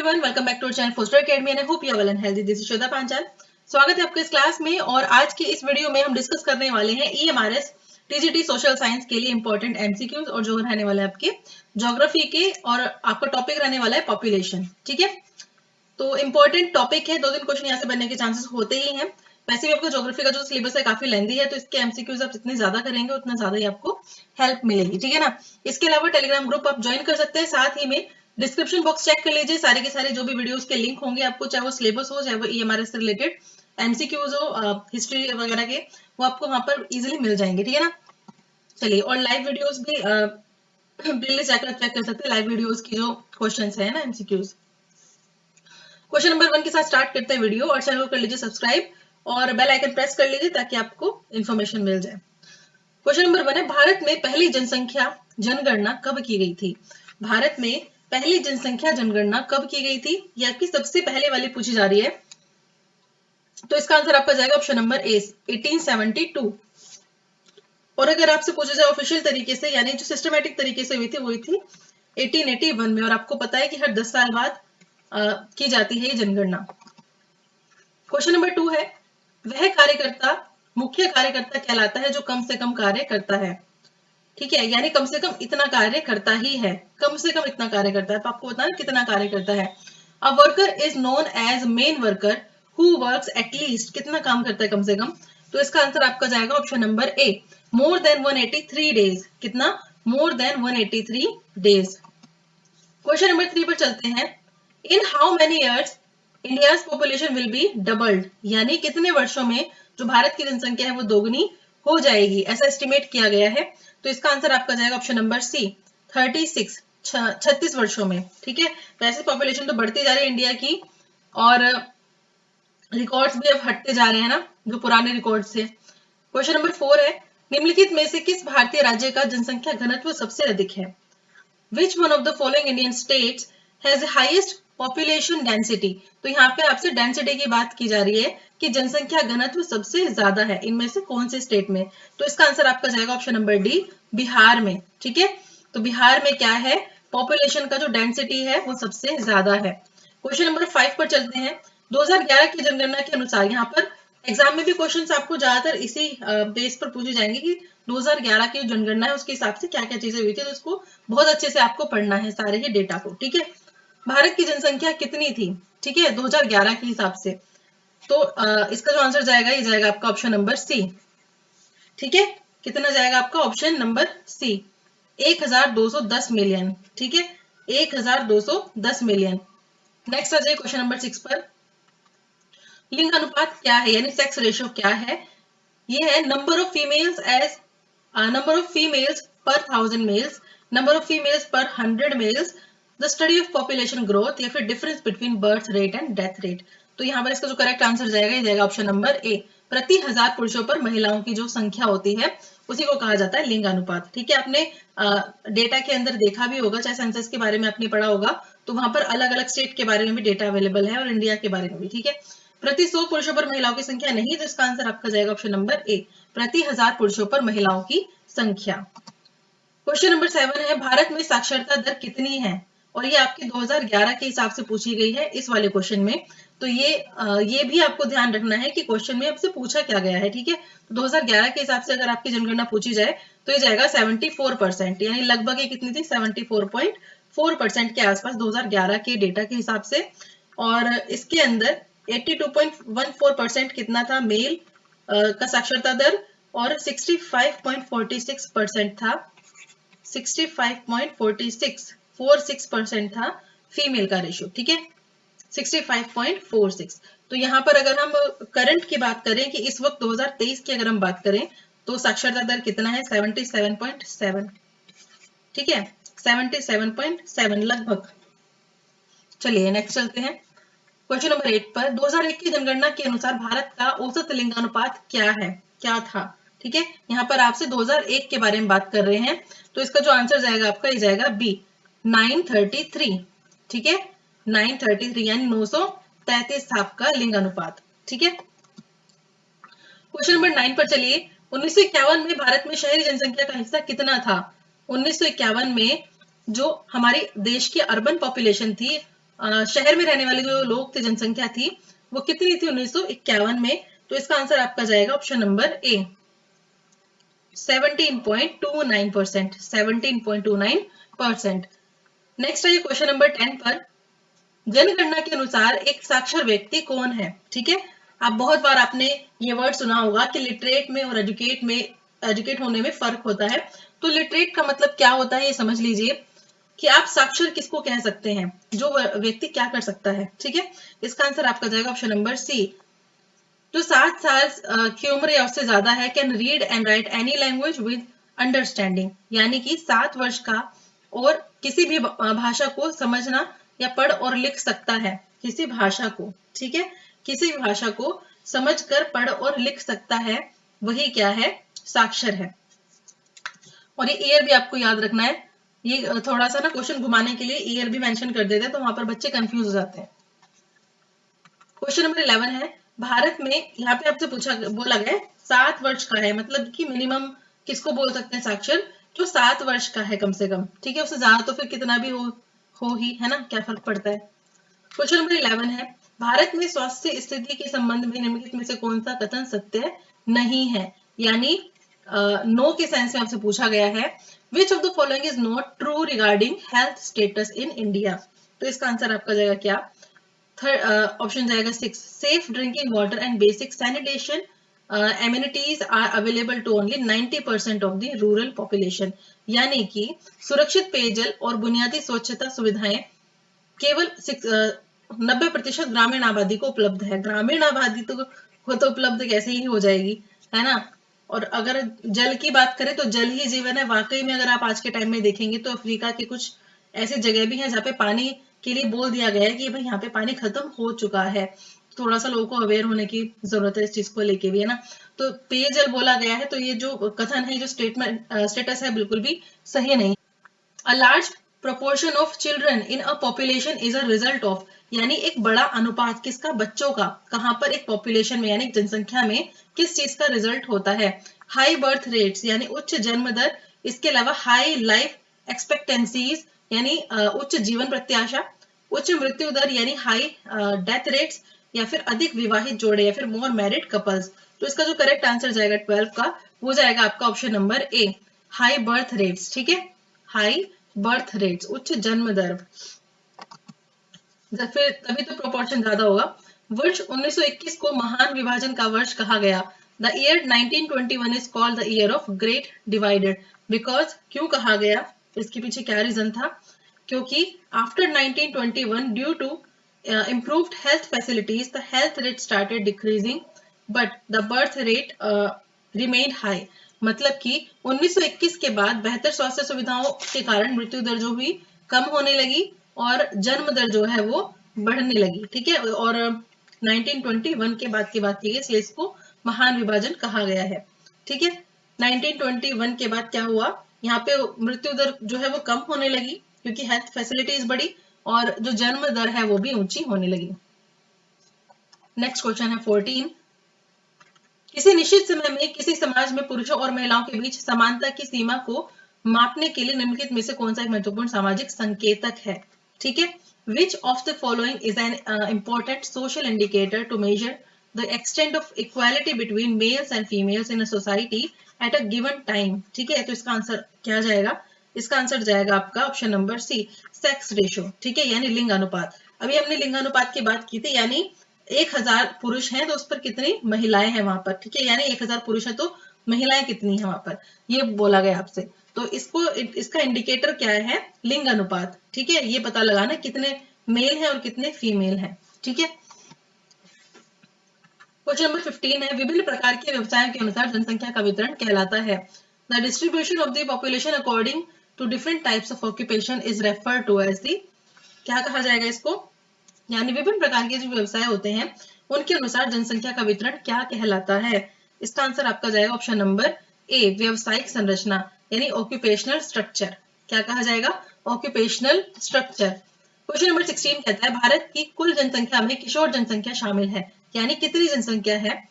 Everyone, welcome back to channel Foster Academy and I hope you are well and healthy. This is Shweta Panchal. स्वागत है आपके इस class में। और आज की इस वीडियो में हम डिस्कस करने वाले हैं ईएमआरएस टीजीटी सोशल साइंस के लिए इंपॉर्टेंट एमसीक्यूज और जो रहने वाला है आपके ज्योग्राफी के, और आपका टॉपिक रहने वाला है पॉपुलेशन। ठीक है, तो इंपॉर्टेंट टॉपिक है, 2-3 क्वेश्चन यहाँ से बनने के चांसेस होते ही हैं। वैसे भी आपका ज्योग्राफी का जो सिलेबस है काफी लेंथी है, तो इसके एमसीक्यूज आप जितने ज्यादा करेंगे उतना ज्यादा ही आपको हेल्प मिलेगी। ठीक है ना। इसके अलावा टेलीग्राम ग्रुप आप ज्वाइन कर सकते हैं। साथ ही में डिस्क्रिप्शन बॉक्स चेक कर लीजिए, सारे के सारे जो भी वीडियोस के लिंक होंगे आपको, चाहे वो सिलेबस हो, चाहे वो ईएमआरएस से रिलेटेड एमसीक्यूज हो, हिस्ट्री वगैरह के, वो आपको वहां पर इजीली मिल जाएंगे। ठीक है ना। चलिए, और लाइव वीडियोस भी प्लेलिस्ट जाकर चेक कर सकते हैं, लाइव वीडियोस की जो क्वेश्चंस है ना, एमसीक्यूज। क्वेश्चन नंबर 1 के साथ स्टार्ट करते हैं वीडियो, और चैनल को कर लीजिए सब्सक्राइब और बेल आइकन प्रेस कर लीजिए ताकि आपको इन्फॉर्मेशन मिल जाए। क्वेश्चन नंबर 1 है, भारत में पहली जनसंख्या जनगणना कब की गई थी? भारत में पहली जनसंख्या जनगणना कब की गई थी? ये आपकी सबसे पहले वाली पूछी जा रही है, तो इसका आंसर आपका जाएगा ऑप्शन नंबर ए, 1872। और अगर आपसे पूछा जाए ऑफिशियल तरीके से, यानी जो सिस्टमेटिक तरीके से हुई थी, वो हुई थी 1881 में। और आपको पता है कि हर 10 साल बाद की जाती है ये जनगणना। क्वेश्चन नंबर 2 है, वह कार्यकर्ता मुख्य कार्यकर्ता कहलाता है जो कम से कम कार्य करता है। ठीक है, यानी कम से कम इतना कार्य करता ही है, कम से कम इतना कार्य करता है। तो आपको बताना कितना कार्य करता है। A worker is known as main worker who works at least, कितना काम करता है कम से कम। तो इसका आंसर आपका जाएगा option number A, more than 183 days. कितना? More than 183 days. Question number 3 पर चलते हैं। In how many years India's population will be doubled, यानी कितने वर्षों में जो भारत की जनसंख्या है वो दोगुनी हो जाएगी, ऐसा एस्टिमेट किया गया है। तो इसका आंसर आपका जाएगा ऑप्शन नंबर सी, 36, 36 वर्षों में। ठीक है, वैसे पॉपुलेशन तो बढ़ती जा रही है इंडिया की, और रिकॉर्ड्स भी अब हटते जा रहे हैं ना, जो पुराने रिकॉर्ड्स थे। क्वेश्चन नंबर 4 है, निम्नलिखित में से किस भारतीय राज्य का जनसंख्या घनत्व सबसे अधिक है? Which one of the following Indian states has the highest population density? तो यहाँ पे आपसे डेंसिटी की बात की जा रही है कि जनसंख्या घनत्व सबसे ज्यादा है, इनमें से कौन से स्टेट में? तो इसका आंसर आपका जाएगा ऑप्शन नंबर डी, बिहार में। ठीक है, तो बिहार में क्या है, पॉपुलेशन का जो डेंसिटी है वो सबसे ज्यादा है। क्वेश्चन नंबर 5 पर चलते हैं। 2011 की जनगणना के अनुसार, यहाँ पर एग्जाम में भी क्वेश्चंस आपको ज्यादातर इसी बेस पर पूछे जाएंगे कि 2011 की जनगणना है उसके हिसाब से क्या क्या चीजें हुई थी, तो इसको बहुत अच्छे से आपको पढ़ना है, सारे ही डेटा को। ठीक है, भारत की जनसंख्या कितनी थी? ठीक है, 2011 के हिसाब से। तो इसका जो आंसर जाएगा, ये जाएगा आपका ऑप्शन नंबर सी। ठीक है, कितना जाएगा आपका ऑप्शन नंबर सी, 1210 मिलियन। ठीक है, 1210 मिलियन। नेक्स्ट आ जाए क्वेश्चन नंबर 6 पर। लिंग अनुपात क्या है, यानी सेक्स रेशियो क्या है? ये है number of females as number of females पर 1000 मेल्स, नंबर ऑफ फीमेल्स पर 100 males, the study of population growth, या फिर difference between birth rate and death rate. तो यहाँ पर इसका जो करेक्ट आंसर जाएगा, ये जाएगा ऑप्शन नंबर ए, प्रति 1000 पुरुषों पर महिलाओं की जो संख्या होती है उसी को कहा जाता है लिंग अनुपात। ठीक है, आपने डेटा के अंदर देखा भी होगा, चाहे सेंसस के बारे में आपने पढ़ा होगा, तो वहां पर अलग अलग स्टेट के बारे में भी डेटा अवेलेबल है और इंडिया के बारे में भी। ठीक है, प्रति 100 पुरुषों पर महिलाओं की संख्या नहीं, तो इसका आंसर आपका जाएगा ऑप्शन नंबर ए, प्रति 1000 पुरुषों पर महिलाओं की संख्या। क्वेश्चन नंबर 7 है, भारत में साक्षरता दर कितनी है? और ये आपके 2011 के हिसाब से पूछी गई है इस वाले क्वेश्चन में। तो ये भी आपको ध्यान रखना है कि क्वेश्चन में आपसे पूछा क्या गया है। ठीक है, तो 2011 के हिसाब से अगर आपकी जनगणना पूछी जाए तो ये जाएगा 74%, यानी लगभग ये कितनी थी, 74.4% के आसपास 2011 के डेटा के हिसाब से। और इसके अंदर 82.14% कितना था मेल का साक्षरता दर, और 65.46% था, 65.46% था फीमेल का रेशियो। ठीक है, 65.46। तो यहाँ पर अगर हम करंट की बात करें कि इस वक्त 2023 की अगर हम बात करें तो साक्षरता दर कितना है, 77.7। ठीक है, 77.7 लगभग। चलिए नेक्स्ट चलते हैं क्वेश्चन नंबर 8 पर। 2001 की जनगणना के अनुसार भारत का औसत लिंगानुपात क्या है, क्या था? ठीक है, यहाँ पर आपसे 2001 के बारे में बात कर रहे हैं, तो इसका जो आंसर जाएगा आपका, ये जाएगा बी, 933। ठीक है, 933 यानी 933 था आपका लिंगानुपात। ठीक है, क्वेश्चन नंबर 9 पर चलिए। 1951 में भारत में शहरी जनसंख्या का हिस्सा कितना था? 1951 में जो हमारे देश की अर्बन पॉपुलेशन थी शहर में रहने वाले जो लोग थे, जनसंख्या थी, वो कितनी थी 1951 में? तो इसका आंसर आपका जाएगा ऑप्शन नंबर ए, 17.29%। 17.29%। नेक्स्ट है क्वेश्चन नंबर 10 पर, जनगणना के अनुसार एक साक्षर व्यक्ति कौन है? ठीक है, आप बहुत बार आपने ये वर्ड सुना होगा कि लिटरेट में और एजुकेट होने में फर्क होता है। तो लिटरेट का मतलब क्या होता है ये समझ लीजिए कि आप साक्षर किसको कह सकते हैं, जो व्यक्ति क्या कर सकता है। ठीक है, इसका आंसर आपका जाएगा ऑप्शन नंबर सी, जो 7 साल की उम्र या उससे ज्यादा है, can read and right any language with understanding, यानी कि 7 वर्ष का और किसी भी भाषा को समझना या पढ़ और लिख सकता है, किसी भाषा को। ठीक है, किसी भी भाषा को समझकर पढ़ और लिख सकता है, वही क्या है? साक्षर है। और ये ईयर भी आपको याद रखना है, ये थोड़ा सा ना क्वेश्चन घुमाने के लिए ईयर भी मेंशन कर देते हैं, तो वहां पर बच्चे कंफ्यूज हो जाते हैं। क्वेश्चन नंबर 11 है, भारत में यहाँ पे आपसे बोला गया 7 वर्ष का है, मतलब कि मिनिमम किसको बोल सकते हैं साक्षर? जो 7 वर्ष का है कम से कम। ठीक है, उससे ज्यादा तो फिर कितना भी हो ही, है ना, क्या फर्क पड़ता है। क्वेश्चन नंबर 11 है, भारत में स्वास्थ्य स्थिति के संबंध में निम्नलिखित में से कौन सा कथन सत्य नहीं है? यानी नो के सेंस में आपसे पूछा गया है, which of the following is not true regarding health status in India? तो इसका आंसर आपका जाएगा क्या? थर्ड ऑप्शन जाएगा 6, safe drinking water and basic sanitation amenities are available to only 90% of the rural population, यानी कि सुरक्षित पेयजल और बुनियादी स्वच्छता सुविधाएं केवल 90% ग्रामीण आबादी को उपलब्ध है। ग्रामीण आबादी तो उपलब्ध कैसे ही हो जाएगी, है ना। और अगर जल की बात करें तो जल ही जीवन है। वाकई में अगर आप आज के टाइम में देखेंगे तो अफ्रीका की कुछ ऐसी जगह भी हैं जहाँ पे पानी के लिए बोल दिया गया है कि भाई यहाँ पे पानी खत्म हो चुका है। थोड़ा सा लोगों को अवेयर होने की जरूरत है इस चीज को लेके भी, है ना। तो पेयजल बोला गया है, तो ये जो कथन है, जो स्टेटस है, बिल्कुल भी सही नहीं। A large proportion of children in a population is a result of, यानी एक बड़ा अनुपात किसका? बच्चों का। कहां पर? एक पॉपुलेशन में, यानी जनसंख्या में किस चीज का रिजल्ट होता है? हाई बर्थ रेट्स, यानी उच्च जन्म दर। इसके अलावा हाई लाइफ एक्सपेक्टेंसीज, यानी उच्च जीवन प्रत्याशा। उच्च मृत्यु दर, यानी हाई डेथ रेट्स। या फिर अधिक विवाहित जोड़े, या फिर मोर मैरिड कपल्स। तो इसका जो करेक्ट आंसर जाएगा 12 का, वो जाएगा आपका ऑप्शन नंबर ए, हाई बर्थ रेट्स। ठीक है, हाई बर्थ रेट्स, उच्च जन्म दर, फिर तभी तो प्रोपोर्शन ज्यादा होगा। वर्ष 1921 को महान विभाजन का वर्ष कहा गया। The year 1921 is called the year of great divided, because, क्यों कहा गया, इसके पीछे क्या रीजन था? क्योंकि after 1921 due to improved health facilities the health rate started decreasing but the birth rate remained high। मतलब कि 1921 के बाद बेहतर स्वास्थ्य सुविधाओं के कारण मृत्यु दर जो हुई कम होने लगी और जन्म दर जो है वो बढ़ने लगी। ठीक है, और 1921 के बाद की बात की गई, इसलिए इसको महान विभाजन कहा गया है। ठीक है, 1921 के बाद क्या हुआ, यहाँ पे मृत्यु दर जो है वो कम होने लगी क्योंकि हेल्थ फैसिलिटीज बढ़ी और जो जन्म दर है वो भी ऊंची होने लगी। नेक्स्ट क्वेश्चन है 14, किसी निश्चित समय में किसी समाज में पुरुषों और महिलाओं के बीच समानता की सीमा को मापने के लिए निम्नलिखित में से कौन सा एक महत्वपूर्ण सामाजिक संकेतक है? ठीक है, which of the following is an important social indicator to measure the extent of equality between males and females in a society at a given time? ठीक है, तो इसका आंसर क्या जाएगा? इसका आंसर जाएगा आपका option number C, sex ratio. ठीक है, यानी लिंग अनुपात। अभी हमने लिंग अनुपात की बात की थी, यानी 1000 पुरुष हैं तो उस पर कितनी महिलाएं हैं वहां पर। ठीक है, यानी 1000 पुरुष है तो महिलाएं कितनी हैं वहां पर, ये बोला गया आपसे। तो इसका इंडिकेटर क्या है? लिंग अनुपात। ठीक है, ये पता लगाना कितने मेल हैं और कितने फीमेल हैं। ठीक है, क्वेश्चन नंबर 15 है, विभिन्न प्रकार के व्यवसायों के अनुसार जनसंख्या का वितरण कहलाता है। The distribution of the population according to different types of occupation is referred to as the, क्या कहा जाएगा इसको? यानी विभिन्न प्रकार के जो व्यवसाय होते हैं उनके अनुसार जनसंख्या का वितरण क्या कहलाता है? इसका आंसर आपका जाएगा ऑप्शन नंबर ए, व्यवसायिक संरचना, यानी ऑक्यूपेशनल स्ट्रक्चर। क्या कहा जाएगा? Occupational structure. क्वेश्चन नंबर 16 कहता है, भारत की कुल जनसंख्या में किशोर जनसंख्या शामिल है, यानी कितनी जनसंख्या है?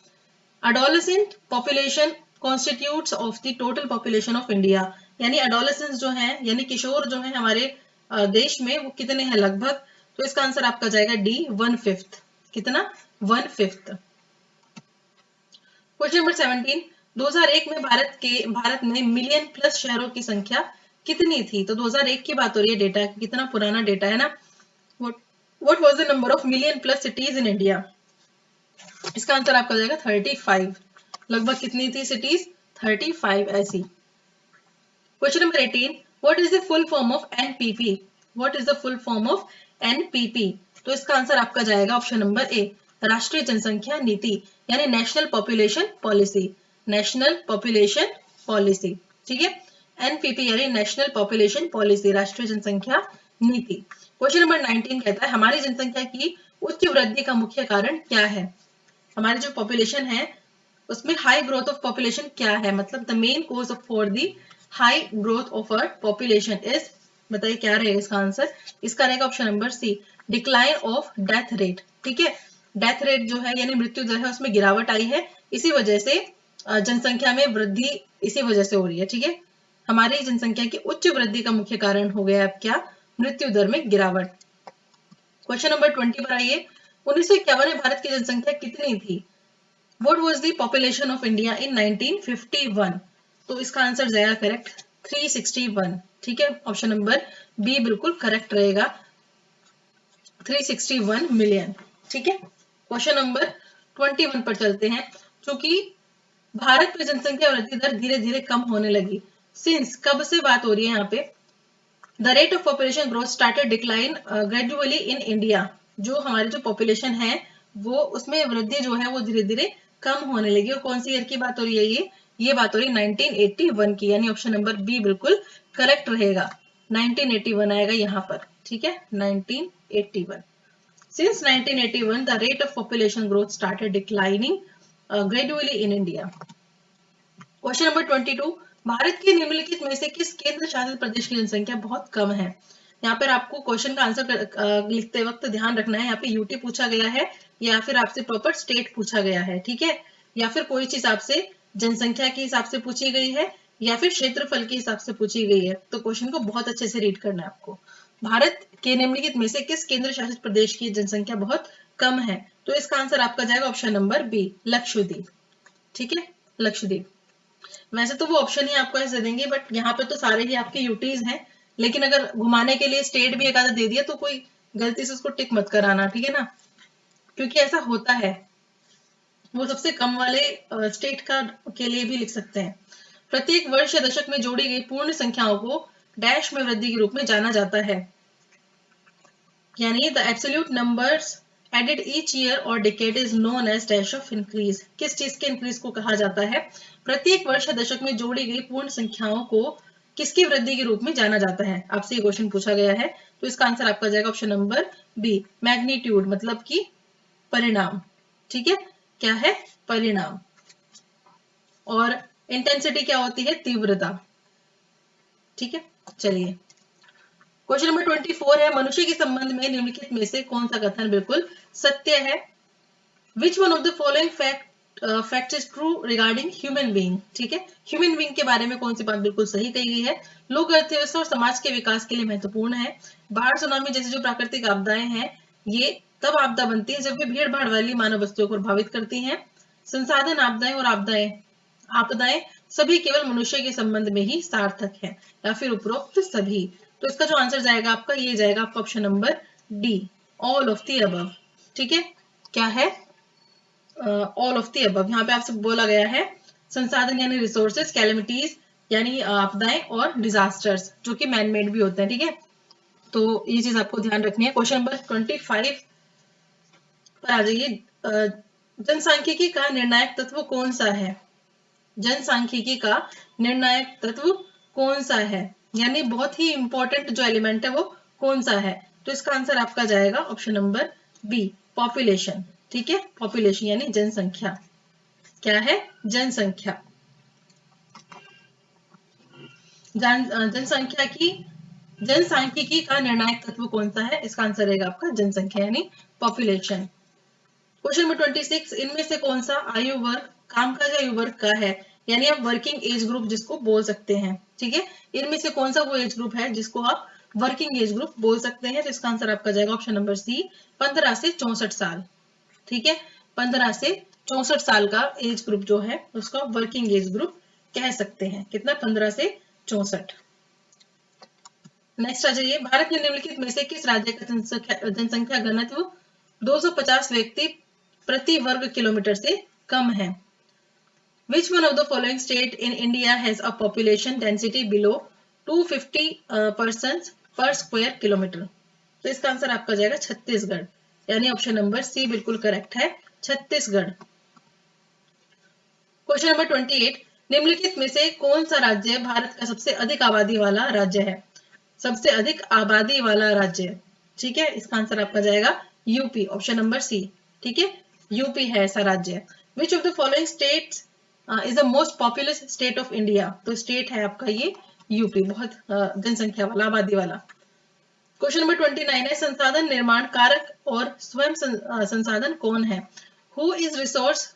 Adolescent population constitutes of the total population of India, यानी अडोलेसेंस जो है, यानी किशोर जो है हमारे देश में, वो कितने हैं? लगभग तो इसका आंसर आपका जाएगा डी 1/5। कितना? 1/5। क्वेश्चन नंबर 17, 2001 में भारत में मिलियन प्लस शहरों की संख्या कितनी थी? तो 2001 की बात हो रही है, डेटा कितना पुराना डेटा है ना। What was the number of million plus cities in India? इसका आंसर आपका जाएगा 35। लगभग कितनी थी सिटीज? 35 ऐसी। Question number 18, what is the full form of NPP? What is the full form of NPP? तो इसका आंसर आपका जाएगा ऑप्शन नंबर ए, राष्ट्रीय जनसंख्या नीति, यानी national population policy. National population policy, ठीक है। एनपीपी यानी नेशनल पॉपुलेशन पॉलिसी, राष्ट्रीय जनसंख्या नीति। क्वेश्चन नंबर 19 कहता है हमारी जनसंख्या की उच्च वृद्धि का मुख्य कारण क्या है? हमारी जो पॉपुलेशन है उसमें हाई ग्रोथ ऑफ पॉपुलेशन क्या है? मतलब the main cause for the high growth of our population is, बताइए क्या रहेगा इसका आंसर? इसका रहेगा option number C, decline of death rate. ठीक है, डेथ रेट जो है यानी मृत्यु दर है उसमें गिरावट आई है, इसी वजह से जनसंख्या में वृद्धि इसी वजह से हो रही है। ठीक है, हमारी जनसंख्या की उच्च वृद्धि का मुख्य कारण हो गया अब क्या? मृत्यु दर में गिरावट। क्वेश्चन नंबर 20 पर आइए, 1951 में भारत की जनसंख्या कितनी थी? What was the population of India in 1951? तो इसका आंसर जाएगा करेक्ट 361। ठीक है, ऑप्शन नंबर बी बिल्कुल करेक्ट रहेगा, 361 मिलियन। ठीक है, क्वेश्चन नंबर 21 पर चलते हैं। क्योंकि भारत में जनसंख्या वृद्धि दर धीरे धीरे कम होने लगी, सिंस कब से बात हो रही है यहाँ पे? The rate of population growth started decline gradually in India. जो हमारी जो पॉपुलेशन है वो उसमें वृद्धि जो है वो धीरे धीरे कम होने लगी। और कौन सी ईयर की बात हो रही है? ये बात हो रही है 1981 की, यानी ऑप्शन नंबर बी बिल्कुल करेक्ट रहेगा, 1981 आएगा यहाँ पर। ठीक है, 1981। Since 1981, the rate of population growth started declining gradually in India. Question number 22, Bharat के निम्नलिखित में से किस केंद्र शासित प्रदेश की जनसंख्या बहुत कम है? यहाँ पर आपको क्वेश्चन का आंसर लिखते वक्त ध्यान रखना है, यहाँ पे यूटी पूछा गया है या फिर आपसे प्रॉपर स्टेट पूछा गया है। ठीक है, या फिर कोई चीज आपसे जनसंख्या के हिसाब से पूछी गई है या फिर क्षेत्रफल के हिसाब से पूछी गई है। तो क्वेश्चन को बहुत अच्छे से रीड करना है आपको। भारत के निम्नलिखित में से किस केंद्र शासित प्रदेश की जनसंख्या बहुत कम है? तो इसका आंसर आपका जाएगा ऑप्शन नंबर बी, लक्षद्वीप। ठीक है, लक्षद्वीप। वैसे तो वो ऑप्शन ही आपको ऐसे देंगे, बट यहाँ पे तो सारे ही आपके यूटीज हैं, लेकिन अगर घुमाने के लिए स्टेट भी एक आधा दे दिया तो कोई गलती से उसको टिक मत कराना। ठीक है ना, क्योंकि ऐसा होता है। वो सबसे कम वाले स्टेट का के लिए भी लिख सकते हैं। प्रत्येक वर्ष या दशक में जोड़ी गई पूर्ण संख्याओं को डैश में वृद्धि के रूप में जाना जाता है, यानी the absolute numbers added each year और decade is known as dash of increase. किस चीज के इंक्रीज को कहा जाता है? प्रत्येक वर्ष या दशक में जोड़ी गई पूर्ण संख्याओं को किसकी वृद्धि के रूप में जाना जाता है? आपसे ये क्वेश्चन पूछा गया है, तो इसका आंसर आपका जाएगा ऑप्शन नंबर बी, मैग्नीट्यूड, मतलब कि परिणाम। ठीक है, क्या है? परिणाम। और इंटेंसिटी क्या होती है? तीव्रता। ठीक है, चलिए क्वेश्चन नंबर 24 है, मनुष्य के संबंध में निम्नलिखित में से कौन सा कथन बिल्कुल सत्य है? Which one of the following fact is true regarding human being? ठीक है, ह्यूमन बीइंग के बारे में कौन सी बात बिल्कुल सही कही गई है? लोक अर्थव्यवस्था और समाज के विकास के लिए महत्वपूर्ण है। बाढ़, सुनामी जैसी जो प्राकृतिक आपदाएं हैं ये तब आपदा बनती है जब वे भीड़ भाड़ वाली मानव वस्तुओं को प्रभावित करती हैं। संसाधन आपदाएं और आपदाएं सभी केवल मनुष्य के संबंध में ही सार्थक है, या फिर उपरोक्त सभी। तो इसका जो आंसर जाएगा आपका, ये जाएगा आपका option number D, all of the above. ठीक है, क्या है? All of the above. यहाँ पे आपसे बोला गया है संसाधन यानी रिसोर्सेज, कैलेमिटीज यानी आपदाएं, और डिजास्टर्स जो कि मैन मेड भी होते हैं। ठीक है, तो ये चीज आपको ध्यान रखनी है। क्वेश्चन नंबर 25 पर आ जाइए, जनसांख्यिकी का निर्णायक तत्व कौन सा है? जनसांख्यिकी का निर्णायक तत्व कौन सा है, यानी बहुत ही इंपॉर्टेंट जो एलिमेंट है वो कौन सा है? तो इसका आंसर आपका जाएगा ऑप्शन नंबर बी, पॉपुलेशन। ठीक है, पॉपुलेशन यानी जनसंख्या। क्या है? जनसंख्या। जनसांख्यिकी का निर्णायक तत्व कौन सा है? इसका आंसर रहेगा आपका जनसंख्या यानी पॉपुलेशन। क्वेश्चन नंबर 26, इनमें से कौन सा आयु वर्ग कामकाज आयु वर्ग का है, यानी आप वर्किंग एज ग्रुप जिसको बोल सकते हैं। ठीक है, इनमें से कौन सा वो एज ग्रुप है जिसको आप वर्किंग एज ग्रुप बोल सकते हैं। तो इसका आंसर आपका जाएगा ऑप्शन नंबर सी, 15 से 64 साल। ठीक है, 15 से 64 साल का एज ग्रुप जो है उसका वर्किंग एज ग्रुप कह सकते हैं। कितना? 15 से 64। नेक्स्ट आ जाइए, भारत में निम्नलिखित में से किस राज्य का जनसंख्या घनत्व 250 व्यक्ति प्रति वर्ग किलोमीटर से कम है? Which one of the following state in India has a population density below 250 persons per square kilometer? तो इसका आंसर आपका जाएगा छत्तीसगढ़, यानी ऑप्शन नंबर सी बिल्कुल करेक्ट है, छत्तीसगढ़। क्वेश्चन नंबर 28, निम्नलिखित में से कौन सा राज्य भारत का सबसे अधिक आबादी वाला राज्य है? सबसे अधिक आबादी वाला राज्य, ठीक है, इसका आंसर आपका जाएगा यूपी, ऑप्शन नंबर सी। ठीक है, यूपी है ऐसा राज्य। विच of the following states is the most populous state of India? तो स्टेट है आपका ये यूपी, बहुत जनसंख्या वाला, आबादी वाला। क्वेश्चन नंबर 29 है, संसाधन निर्माण कारक और स्वयं संसाधन कौन है? Who is resource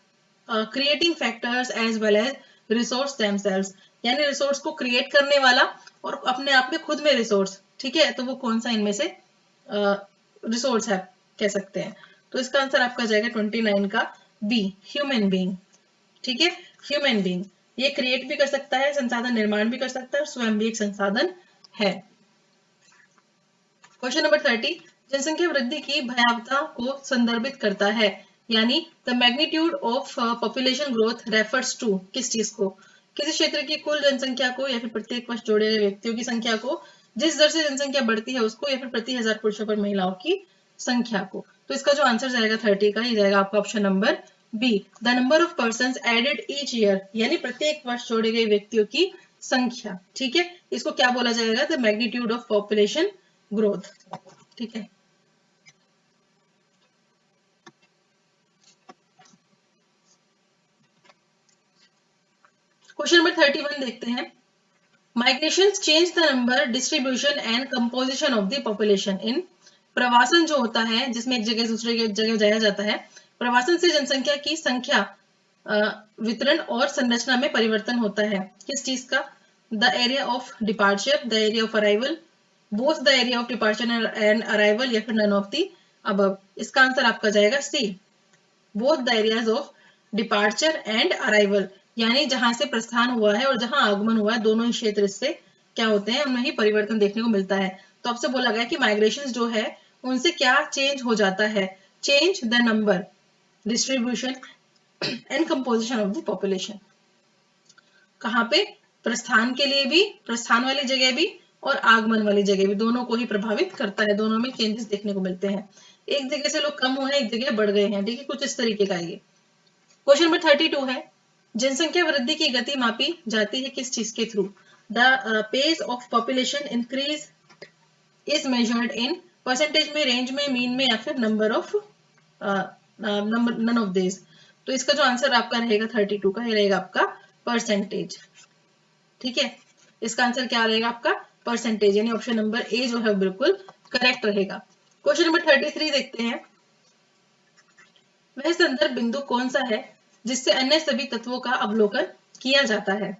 creating factors as well as resource themselves, यानी रिसोर्स को क्रिएट करने वाला और अपने आप में खुद में रिसोर्स। ठीक है, तो वो कौन सा इनमें से रिसोर्स है कह सकते हैं? तो इसका आंसर आपका जाएगा 29 का बी, ह्यूमन बीइंग। ठीक है, ह्यूमन बीइंग ये क्रिएट भी कर सकता है, संसाधन निर्माण भी कर सकता है और स्वयं भी एक संसाधन है। क्वेश्चन नंबर 30, जनसंख्या वृद्धि की भयावहता को संदर्भित करता है, यानी the magnitude of population growth refers to किस चीज को? किसी क्षेत्र की कुल जनसंख्या को या फिर प्रत्येक वर्ष जोड़े गए व्यक्तियों की संख्या को, जिस दर से जनसंख्या बढ़ती है उसको, या फिर प्रति 1000 पुरुषों पर महिलाओं की संख्या को। तो इसका जो आंसर जाएगा 30 का, ये जाएगा आपका option number B, the number of persons added each year, यानी प्रत्येक वर्ष जोड़े गए व्यक्तियों की संख्या। ठीक है, इसको क्या बोला जाएगा? The magnitude of population growth. ठीक है, क्वेश्चन नंबर 31 देखते हैं। Migration change the number, distribution and composition of the population in. प्रवासन जो होता है जिसमें एक जगह दूसरे जगह जाया जाता है, प्रवासन से जनसंख्या की संख्या, वितरण और संरचना में परिवर्तन होता है। किस चीज का? The area of departure, the area of arrival, both the area of departure and arrival, या फिर नन ऑफ द अबव। इसका आंसर आपका जाएगा C, both the areas of departure and arrival, यानी जहां से प्रस्थान हुआ है और जहां आगमन हुआ है, दोनों ही क्षेत्र से क्या होते हैं, उनमें ही परिवर्तन देखने को मिलता है। तो आपसे बोला गया कि माइग्रेशन जो है उनसे क्या चेंज हो जाता है? Change the number, distribution and composition of the population. कहाँ पे? प्रस्थान के लिए भी, प्रस्थान वाली जगह भी और आगमन वाली जगह भी, दोनों को ही प्रभावित करता है, दोनों में चेंजेस देखने को मिलते हैं। एक जगह से लोग कम हुए हैं, एक जगह बढ़ गए हैं। ठीक है, कुछ इस तरीके का ये। क्वेश्चन नंबर 32 है, जनसंख्या वृद्धि की गति मापी जाती है किस चीज के through? The pace of population increase is measured in percentage में, रेंज में, मीन में, या फिर number of number, none of this. तो इसका जो आंसर आपका रहेगा 32 का, ये रहेगा आपका परसेंटेज। ठीक है, इसका आंसर क्या रहेगा आपका? परसेंटेज, यानी ऑप्शन नंबर ए जो है बिल्कुल करेक्ट रहेगा। क्वेश्चन नंबर 33 देखते हैं। वह संदर्भ बिंदु कौन सा है जिससे अन्य सभी तत्वों का अवलोकन किया जाता है?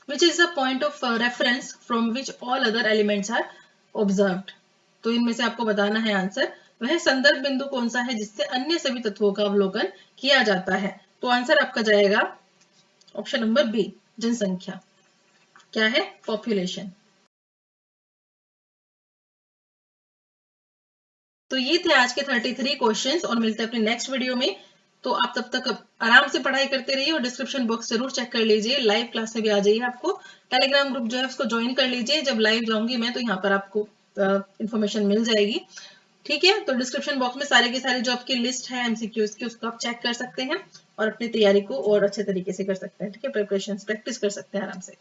Which is the point of reference from which all other elements are observed? तो इनमें से आपको बताना है आंसर। वह संदर्भ बिंदु कौन सा है जिससे अन्य सभी तत्वों का अवलोकन किया जाता है? तो आंसर आपका जाएगा ऑप्शन नंबर बी, जनसंख्या। क्या है? पॉपुलेशन। तो ये थे आज के 33 क्वेश्चंस, और मिलते हैं अपने नेक्स्ट वीडियो में। तो आप तब तक आराम से पढ़ाई करते रहिए और डिस्क्रिप्शन बॉक्स जरूर चेक कर लीजिए। लाइव क्लास में भी आ जाइए, आपको टेलीग्राम ग्रुप जो है उसको ज्वाइन कर लीजिए। जब लाइव जाऊंगी मैं तो यहाँ पर आपको इंफॉर्मेशन मिल जाएगी। ठीक है, तो डिस्क्रिप्शन बॉक्स में सारे के सारे जो आपकी लिस्ट है एमसीक्यूज की, उसको आप चेक कर सकते हैं और अपनी तैयारी को और अच्छे तरीके से कर सकते हैं। ठीक है, प्रिपरेशन प्रैक्टिस कर सकते हैं आराम से।